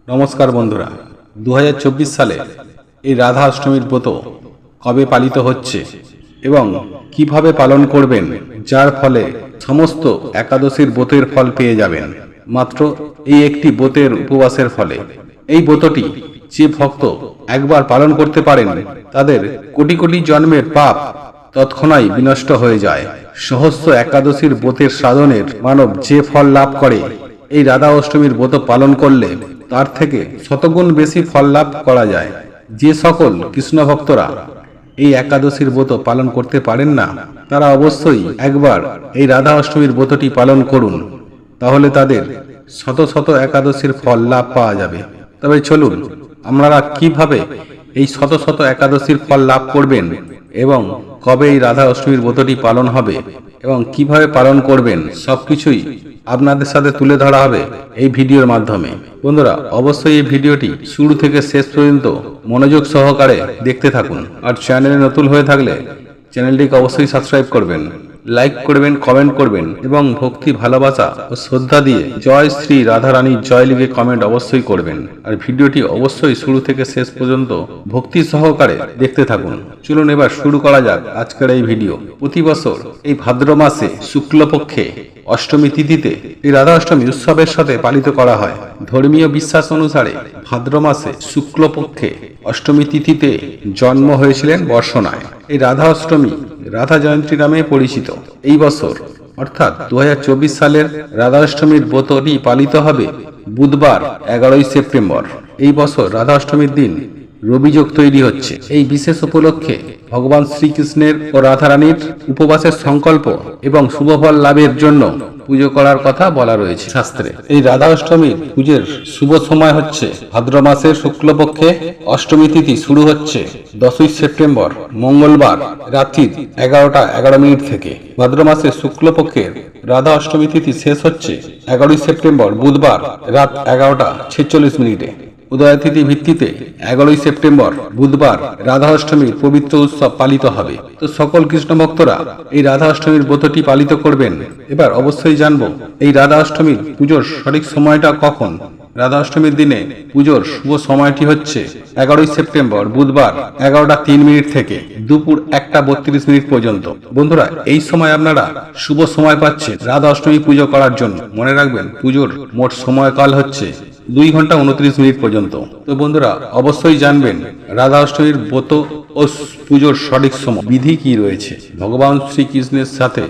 নমস্কার বন্ধুরা, 2024 সালে এই রাধা অষ্টমীর ব্রত কবে পালিত হচ্ছে এবং কিভাবে পালন করবেন, যার ফলে সমস্ত একাদশীর ব্রতের ফল পেয়ে যাবেন মাত্র এই একটি ব্রতের উপবাসের ফলে। এই ব্রতটি যে ভক্ত একবার পালন করতে পারেন তাদের কোটি কোটি জন্মের পাপ তৎক্ষণাৎ বিনষ্ট হয়ে যায়। সহস্র একাদশীর ব্রতের সাধনের মানব যে ফল লাভ করে, এই রাধা অষ্টমীর ব্রত পালন করলে তার থেকে শতগুণ বেশি ফল লাভ করা যায়। যে সকল কৃষ্ণ ভক্তরা এই একাদশীর ব্রত পালন করতে পারেন না, তারা অবশ্যই একবার এই রাধা অষ্টমীর ব্রতটি পালন করুন, তাহলে তাদের শত শত একাদশীর ফল লাভ পাওয়া যাবে। তবে চলুন আপনারা কিভাবে এই শত শত একাদশীর ফল লাভ করবেন এবং কবে এই রাধা অষ্টমীর ব্রতটি পালন হবে এবং কিভাবে পালন করবেন, সবকিছুই আপনাদের সাথে তুলে ধরা হবে এই ভিডিওর মাধ্যমে। বন্ধুরা, অবশ্যই এই ভিডিওটি শুরু থেকে শেষ পর্যন্ত মনোযোগ সহকারে দেখতে থাকুন। আর চ্যানেলে নতুন হয়ে থাকলে চ্যানেলটিকে অবশ্যই সাবস্ক্রাইব করবেন, লাইক করবেন, কমেন্ট করবেন এবং ভক্তি, ভালোবাসা ও শ্রদ্ধা দিয়ে জয় শ্রী রাধা রানীর জয় লিখে কমেন্ট অবশ্যই করবেন। আর ভিডিওটি অবশ্যই শুরু থেকে শেষ পর্যন্ত ভক্তি সহকারে দেখতে থাকুন। চলুন এবার শুরু করা যাক আজকের এই ভিডিও। প্রতি বছর এই ভাদ্র মাসে শুক্লপক্ষে অষ্টমী তিথিতে এই রাধা অষ্টমী উৎসবের সাথে পালিত করা হয়। ধর্মীয় বিশ্বাস অনুসারে ভাদ্র মাসে শুক্লপক্ষে অষ্টমী তিথিতে জন্ম হয়েছিলেন বর্ষনায়। এই রাধা অষ্টমী রাধা জয়ন্তী নামে পরিচিত। এই বছর অর্থাৎ 2024 সালের রাধা অষ্টমীর ব্রতটি পালিত হবে বুধবার 11ই সেপ্টেম্বর। এই বছর রাধা অষ্টমীর দিন রবিযোগ তৈরি হচ্ছে। এই বিশেষ উপলক্ষে ভগবান শ্রীকৃষ্ণের ও রাধারানীর উপবাসের সংকল্প এবং শুভফল লাভের জন্য পুজো করার কথা বলা রয়েছে শাস্ত্রে। এই রাধা অষ্টমীর পুজোর শুভ সময় হচ্ছে ভাদ্র মাসের শুক্লপক্ষে অষ্টমী তিথি শুরু হচ্ছে 10ই সেপ্টেম্বর মঙ্গলবার রাত্রি 11:11 থেকে। ভাদ্র মাসের শুক্লপক্ষের রাধা অষ্টমী তিথি শেষ হচ্ছে 11ই সেপ্টেম্বর বুধবার রাত 11:46। উদয় তিথি ভিত্তিতে 11ই সেপ্টেম্বর বুধবার রাধা অষ্টমীর পবিত্র উৎসব পালিত হবে। তো সকল কৃষ্ণ ভক্তরা এই রাধা অষ্টমীর ব্রতটি পালিত করবেন। এবার অবশ্যই জানবো এই রাধা অষ্টমীর পুজোর সঠিক সময়টা কখন। রাধা অষ্টমীর দিনে পুজোর শুভ সময়টি হচ্ছে 11ই সেপ্টেম্বর বুধবার 11:03 থেকে দুপুর 1:32 পর্যন্ত। বন্ধুরা, এই সময় আপনারা শুভ সময় পাচ্ছেন রাধা অষ্টমী পুজো করার জন্য। মনে রাখবেন, পুজোর মোট সময়কাল হচ্ছে 2 ঘন্টা 29 মিনিট পর্যন্ত। তো বন্ধুরা, অবশ্যই জানবেন রাধা অষ্টমীর ব্রত ও পুজোর সঠিক সময় বিধি কি রয়েছে। ভগবান শ্রীকৃষ্ণের সাথে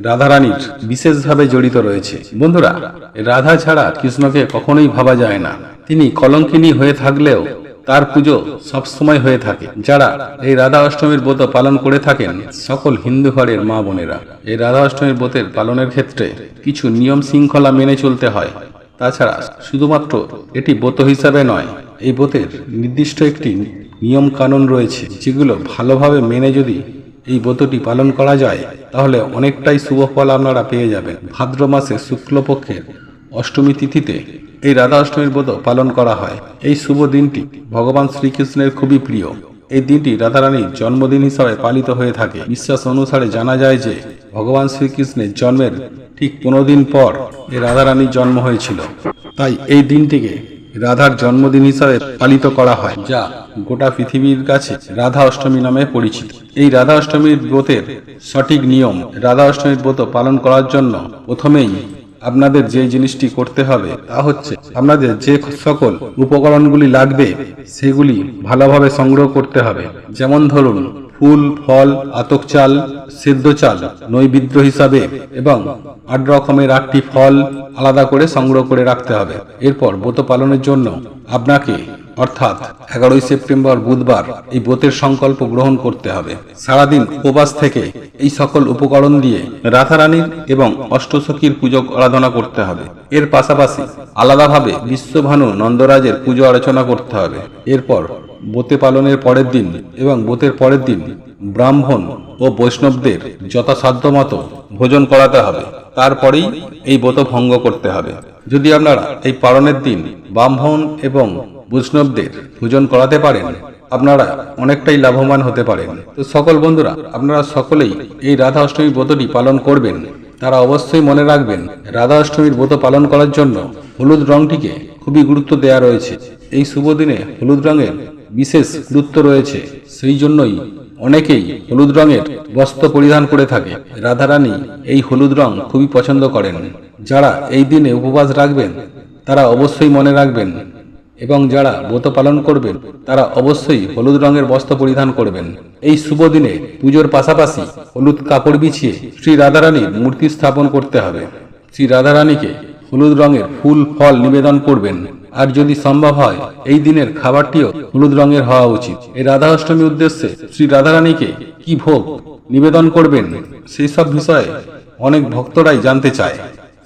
রাধারানীর বিশেষভাবে জড়িত রয়েছে। বন্ধুরা, রাধা ছাড়া কৃষ্ণকে কখনোই ভাবা যায় না। তিনি কলঙ্কিনী হয়ে থাকলেও তার পুজো সবসময় হয়ে থাকে। যারা এই রাধা অষ্টমীর ব্রত পালন করে থাকেন, সকল হিন্দু ঘরের মা বোনেরা, এই রাধা অষ্টমীর ব্রতের পালনের ক্ষেত্রে কিছু নিয়ম শৃঙ্খলা মেনে চলতে হয়। তাছাড়া শুধুমাত্র এটি ব্রত হিসাবে নয়, এই ব্রতের নির্দিষ্ট একটি নিয়ম কানুন রয়েছে, যেগুলো ভালোভাবে মেনে যদি এই ব্রতটি পালন করা যায় তাহলে অনেকটাই শুভ ফল আপনারা পেয়ে যাবেন। ভাদ্র মাসে শুক্লপক্ষের অষ্টমী তিথিতে এই রাধা অষ্টমীর ব্রত পালন করা হয়। এই শুভ দিনটি ভগবান শ্রীকৃষ্ণের খুবই প্রিয়। এই দিনটি রাধারানীর জন্মদিন হিসাবে পালিত হয়ে থাকে। বিশ্বাস অনুসারে জানা যায় যে ভগবান শ্রীকৃষ্ণের জন্মের ঠিক 15 দিন পর এই রাধারানীর জন্ম হয়েছিল। তাই এই দিনটিকে রাধার জন্মদিন হিসাবে পালিত করা হয়, যা গোটা পৃথিবীর কাছে রাধা অষ্টমী নামে পরিচিত। এই রাধা অষ্টমীর ব্রতের সঠিক নিয়ম। রাধা অষ্টমীর ব্রত পালন করার জন্য প্রথমেই আপনাদের যে জিনিসটি করতে হবে তা হচ্ছে আপনাদের যে সকল উপকরণগুলি লাগবে সেগুলি ভালোভাবে সংগ্রহ করতে হবে। যেমন ধরুন, ফুল, ফল, আতক চাল, সেদ্ধ চাল নৈবেদ্য হিসাবে এবং 8 রকমের 8টি ফল আলাদা করে সংগ্রহ করে রাখতে হবে। এরপর ব্রত পালনের জন্য আপনাকে অর্থাৎ 11ই সেপ্টেম্বর বুধবার এই ব্রতের সংকল্প গ্রহণ করতে হবে। সারাদিন উপবাস থেকে এই সকল উপকরণ দিয়ে রাধারানীর এবং অষ্টসখীর পুজো আরাধনা করতে হবে। এর পাশাপাশি আলাদাভাবে বিশ্বভানু নন্দরাজের পুজো অর্চনা করতে হবে। এরপর ব্রতে পালনের পরের দিন এবং ব্রতের পরের দিন ব্রাহ্মণ ও বৈষ্ণবদের যথাসাধ্য মতো ভোজন করাতে হবে। তারপরেই এই ব্রত ভঙ্গ করতে হবে। যদি আপনারা এই পালনের দিন ব্রাহ্মণ এবং বৈষ্ণবদের ভোজন করাতে পারেন, আপনারা অনেকটাই লাভবান হতে পারেন। তো সকল বন্ধুরা, আপনারা সকলেই এই রাধা অষ্টমী ব্রতটি পালন করবেন। তারা অবশ্যই মনে রাখবেন রাধা অষ্টমীর ব্রত পালন করার জন্য হলুদ রংটিকে খুবই গুরুত্ব দেওয়া রয়েছে। এই শুভ দিনে হলুদ রঙের বিশেষ গুরুত্ব রয়েছে, সেই জন্যই অনেকেই হলুদ রঙের বস্ত্র পরিধান করে থাকে। রাধারানী এই হলুদ রং খুবই পছন্দ করেন। যারা এই দিনে উপবাস রাখবেন তারা অবশ্যই মনে রাখবেন এবং যারা ব্রত পালন করবেন তারা অবশ্যই হলুদ রঙের বস্ত্র পরিধান করবেন। এই শুভ দিনে পুজোর পাশাপাশি হলুদ কাপড় বিছিয়ে শ্রী রাধারানীর মূর্তি স্থাপন করতে হবে। শ্রী রাধারানীকে হলুদ রঙের ফুল ফল নিবেদন করবেন। আর যদি সম্ভব হয় এই দিনের খাবারটিও হলুদ রঙের হওয়া উচিত। এই রাধা অষ্টমীর উদ্দেশ্যে শ্রী রাধারানীকে কি ভোগ নিবেদন করবেন সেই সব বিষয়ে অনেক ভক্তরাই জানতে চায়।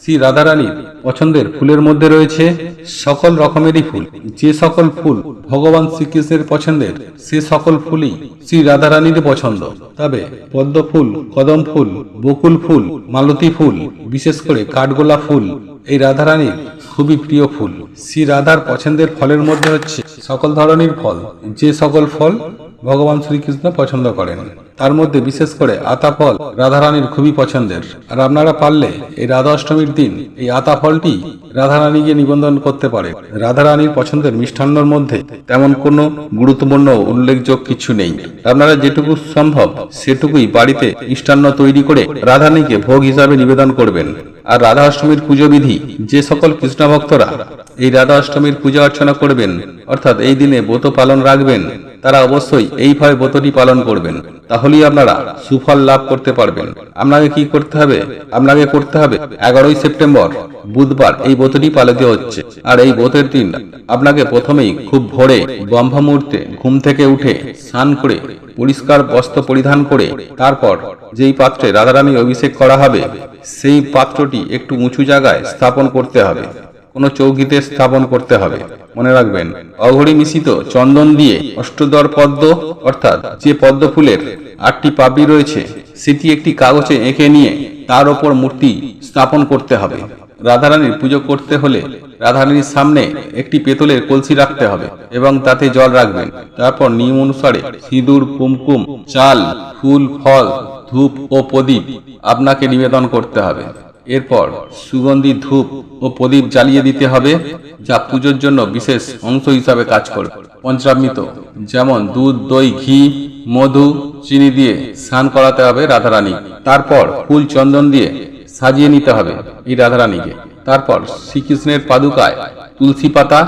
শ্রী রাধারানীর পছন্দের ফুলের মধ্যে রয়েছে সকল রকমেরই ফুল। যে সকল ফুল ভগবান শ্রীকৃষ্ণের পছন্দের সে সকল ফুলই শ্রী রাধারানীর পছন্দ। তবে পদ্ম ফুল, কদম ফুল, বকুল ফুল, মালতী ফুল, বিশেষ করে কাঠগোলাপ ফুল এই রাধারানীর খুবই প্রিয় ফুল। শ্রী রাধার পছন্দের ফলের মধ্যে হচ্ছে সকল ধরনের ফল। যে সকল ফল ভগবান শ্রীকৃষ্ণ পছন্দ করেন তার মধ্যে বিশেষ করে আতা ফল রাধারানীর খুবই পছন্দের। আর আপনারা পারলে এই রাধা অষ্টমীর দিন এই আতা ফলটি রাধারানীকে নিবেদন করতে পারে। রাধারানীর পছন্দের মিষ্টান্নর মধ্যে তেমন কোনো গুরুত্বপূর্ণ উল্লেখযোগ্য কিছু নেই। আপনারা যেটুকু সম্ভব সেটুকুই বাড়িতে মিষ্টান্ন তৈরি করে রাধারানীকে ভোগ হিসাবে নিবেদন করবেন। আর রাধা অষ্টমীর পুজো বিধি, যে সকল কৃষ্ণ ভক্তরা এই রাধা অষ্টমীর পূজা অর্চনা করবেন অর্থাৎ এই দিনে ব্রত পালন রাখবেন তারা অবশ্যই এইভাবে ব্রতটি পালন করবেন, তাহলেই আপনারা সুফল লাভ করতে পারবেন। আপনাকে কি করতে হবে? আপনাকে করতে হবে 11ই সেপ্টেম্বর বুধবার এই ব্রতটি পালিত হচ্ছে। আর এই ব্রতের দিন আপনাকে প্রথমেই খুব ভোরে ব্রহ্ম মুহূর্তে ঘুম থেকে উঠে স্নান করে পরিষ্কার বস্ত্র পরিধান করে তারপর যেই পাত্রে রাধারানীর অভিষেক করা হবে সেই পাত্রটি একটু উঁচু জায়গায় স্থাপন করতে হবে, কোনো চৌকিতে স্থাপন করতে হবে। মনে রাখবেন অঘড়ি মিশ্রিত চন্দন দিয়ে অষ্টদর পদ্ম অর্থাৎ যে পদ্ম ফুলের 8টি পাপড়ি রয়েছে সেটি একটি কাগজে এঁকে নিয়ে তার ওপর মূর্তি স্থাপন করতে হবে। রাধারানীর পুজো করতে হলে রাধারানীর সামনে একটি পেতলের কলসি রাখতে হবে এবং তাতে জল রাখবেন। তারপর নিয়ম অনুসারে সিঁদুর, কুমকুম, চাল, ফুল, ফল, ধূপ ও প্রদীপ আপনাকে নিবেদন করতে হবে। এরপর সুগন্ধি ধূপ ও প্রদীপ জ্বালিয়ে দিতে হবে, যা পুজোর জন্য বিশেষ অংশ হিসাবে কাজ করবে। পঞ্চামৃত যেমন দুধ, দই, ঘি, মধু, চিনি দিয়ে স্নান করাতে হবে রাধারানী। তারপর ফুল, চন্দন দিয়ে সাজিয়ে নিতে হবে এই রাধারানীকে। তারপর শ্রীকৃষ্ণের পাদুকায় তুলসী পাতা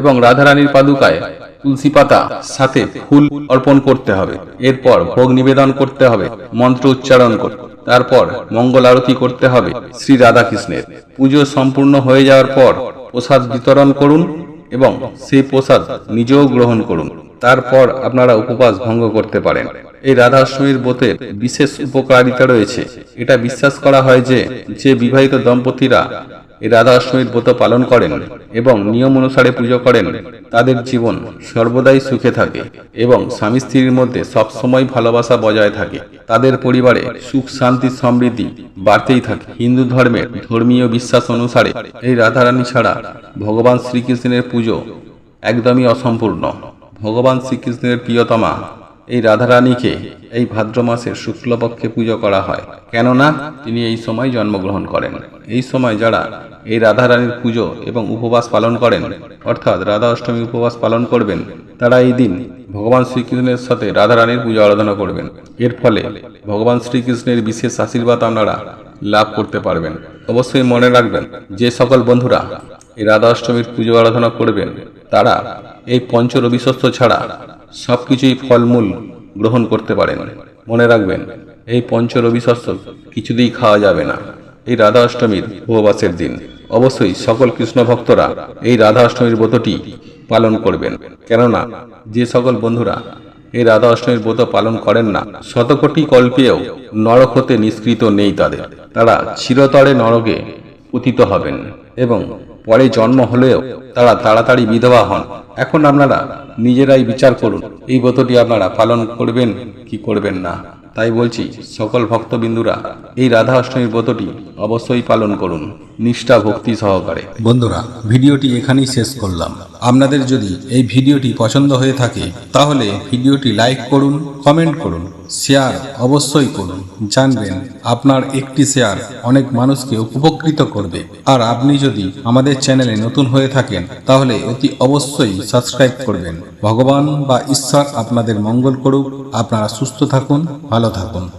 এবং রাধারানীর পাদুকায় তুলসী পাতা সাথে ফুল অর্পণ করতে হবে। এরপর ভোগ নিবেদন করতে হবে মন্ত্র উচ্চারণ করে। তারপর মঙ্গল আরতি করতে হবে শ্রী রাধাকৃষ্ণের। পুজো সম্পূর্ণ হয়ে যাওয়ার পর প্রসাদ বিতরণ করুন এবং সেই প্রসাদ নিজেও গ্রহণ করুন। তারপর আপনারা উপবাস ভঙ্গ করতে পারেন। এই রাধা অষ্টমীর ব্রতের বিশেষ উপকারিতা রয়েছে। এটা বিশ্বাস করা হয় যে যে বিবাহিত দম্পতিরা এই রাধা অষ্টমীর ব্রত পালন করেন এবং নিয়ম অনুসারে পুজো করেন তাদের জীবন সর্বদাই সুখে থাকে এবং স্বামী স্ত্রীর মধ্যে সবসময় ভালোবাসা বজায় থাকে। তাদের পরিবারে সুখ, শান্তি, সমৃদ্ধি বাড়তেই থাকে। হিন্দু ধর্মের ধর্মীয় বিশ্বাস অনুসারে এই রাধারানী ছাড়া ভগবান শ্রীকৃষ্ণের পুজো একদমই অসম্পূর্ণ। ভগবান শ্রীকৃষ্ণের প্রিয়তমা এই রাধারানীকে এই ভাদ্র মাসের শুক্লপক্ষে পুজো করা হয়, কেননা তিনি এই সময় জন্মগ্রহণ করেন। এই সময় যারা এই রাধারানীর পুজো এবং উপবাস পালন করেন অর্থাৎ রাধা অষ্টমী উপবাস পালন করবেন তারা এই দিন ভগবান শ্রীকৃষ্ণের সাথে রাধারানীর পুজো আরাধনা করবেন। এর ফলে ভগবান শ্রীকৃষ্ণের বিশেষ আশীর্বাদ আপনারা লাভ করতে পারবেন। অবশ্যই মনে রাখবেন যে সকল বন্ধুরা এই রাধা অষ্টমীর পুজো আরাধনা করবেন তারা এই পঞ্চ রবিশস্য ছাড়া সবকিছুই ফলমূল গ্রহণ করতে পারেন। মনে রাখবেন এই পঞ্চ রবিশস্য কিছুতেই খাওয়া যাবে না এই রাধা অষ্টমীর উপবাসের দিন। অবশ্যই সকল কৃষ্ণ ভক্তরা এই রাধা অষ্টমীর ব্রতটি পালন করবেন, কেননা যে সকল বন্ধুরা এই রাধা অষ্টমীর ব্রত পালন করেন না শতকোটি কল্পেও নরক হতে নিষ্কৃত নেই তাদের। তারা চিরতরে নরকে পতিত হবেন এবং পরে জন্ম হলেও তারা তাড়াতাড়ি বিধবা হন। এখন আপনারা নিজেরাই বিচার করুন এই ব্রতটি আপনারা পালন করবেন কি করবেন না। তাই বলছি সকল ভক্তবিন্দুরা এই রাধা অষ্টমীর ব্রতটি অবশ্যই পালন করুন নিষ্ঠা ভক্তি সহকারে। বন্ধুরা, ভিডিওটি এখানেই শেষ করলাম। আপনাদের যদি এই ভিডিওটি পছন্দ হয়ে থাকে তাহলে ভিডিওটি লাইক করুন, কমেন্ট করুন শেয়ার অবশ্যই করুন। জানবেন আপনার একটি শেয়ার অনেক মানুষকে উপকৃত করবে। আর আপনি যদি আমাদের চ্যানেলে নতুন হয়ে থাকেন তাহলে অতি অবশ্যই সাবস্ক্রাইব করবেন। ভগবান বা ঈশ্বর আপনাদের মঙ্গল করুক। আপনারা সুস্থ থাকুন, ভালো থাকুন।